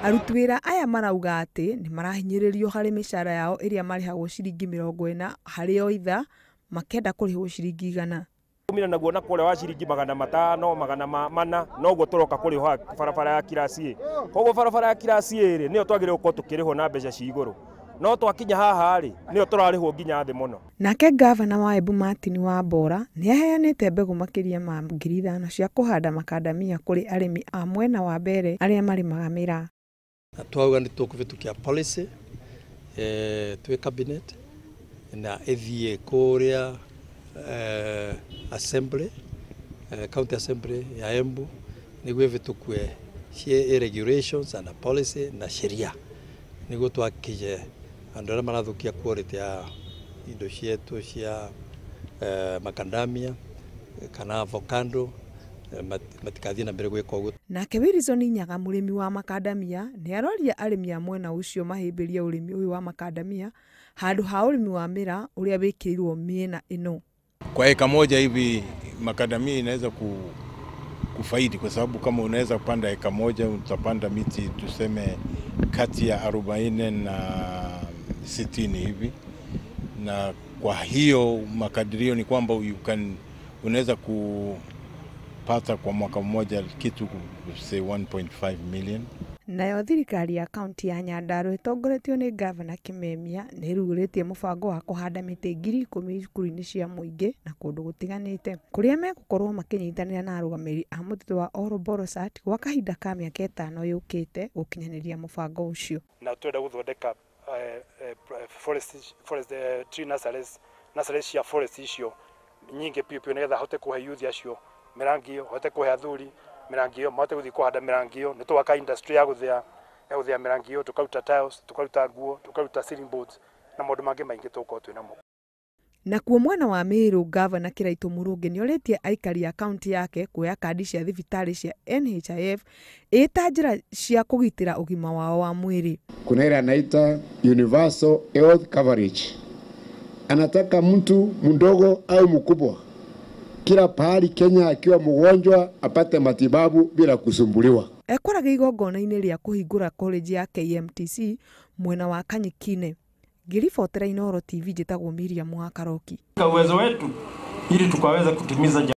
Aruti wĩra aya marauga atĩ nĩ marahinyĩrĩrio harĩ mĩcara yao ĩrĩa marĩhagwo ciringi 40 harĩ o ithaa makenda kũrĩhwo ciringi 100. Kumira naguo na kũrĩa wa ciringi 500 400 noguo tũroka kũrĩho barabara ya kirasi. Koguo barabara ya kirasi ĩrĩ nĩyo twagĩrĩirwo gũkorwo tũkĩrĩhwo na mbeca cia igũrũ. No twakinya haha rĩ nĩyo tũrarĩhwo nginya thĩ mũno. Nake gavana wa Embu Martin Wambora nĩ aheanĩte mbegũ makĩria ma 5,000 cia kũhanda makadamia kũrĩ arĩmi a mwena wa mbere arĩa marĩmaga mĩraa. Twauga nĩ tũkũbĩtũkia policy twĩ cabinet na ĩthiĩ kũrĩa assembly county assembly ya Embu nĩguo ĩbĩtũkue cie regulations and policy na sheria nĩguo twakije andũ arĩa marathukia quality ya indo cietu cia macadamia kana avocado matikathie na mbere gwĩka ũguo. Nake Wilson Nyaga mũrĩmi wa macadamia nĩ aroria arĩmi a mwena ũcio mahĩmbĩrie ũrĩmi ũyũ wa macadamia handũ ha ũrĩmi wa mĩraa ũrĩa wĩkĩrirwo mĩena ĩno. Kwa eka moja hivi macadamia inaweza kufaidi kwa sababu kama unaweza kupanda eka moja utapanda miti tuseme kati ya 40 na 60 hivi, na kwa hiyo makadirio ni kwamba unaweza kupata kwa mwaka mmoja kitu say 1.5 million. Nayo thirikari ya kaunti ya Nyandarua ĩtongoretio nĩ gavana Kimemia nĩ ĩrugũrĩtie mũbango wa kũhanda mĩtĩ 10,000 cukuru-inĩ cia mũingĩ na kũndũ gũtiganĩte kũrĩa megũkorwo makĩnyitanĩra na arũgamĩrĩri a mũtitũ wa Oroborosat gwa kahinda ka mĩaka 5 yũkĩte gũkinyanĩria mũbango ũcio. Na twenda gũthondeka forest tree nurseries cia forest icio nyingĩ piu nĩgetha hote kũhe youth acio mĩrangio, hote kũhe athuri mĩrangio, mahote gũthiĩ kũhanda mĩrangio, nĩ twaka industry ya gũthĩa mĩrangio, tukaruta tiles, tukaruta nguo, tukaruta ceiling boards na maũndũ mangĩ maingĩ tũkorwo twĩnamo. Nakuo mwena wa Meru gavana Kĩraitũ Mũrũngĩ nĩ orĩtie aikari a kaunti yake kuoya kandi cia thibitarĩ cia NHIF ĩta njĩra cia kũgitĩra ũgima wao wa mwĩrĩ. Kuna ile anaita universal health coverage. Anataka mtu mdogo au mkubwa kila pahali Kenya akiwa mgonjwa apate matibabu bila kusumbuliwa. Ekũraga igongona-inĩ rĩa kũhingũra college ya KMTC mwena wa Kanyikine. Ngĩribotera Inooro TV njĩtagwo Miriam wa Karoki. Uwezo wetu ili tukaweza kutimiza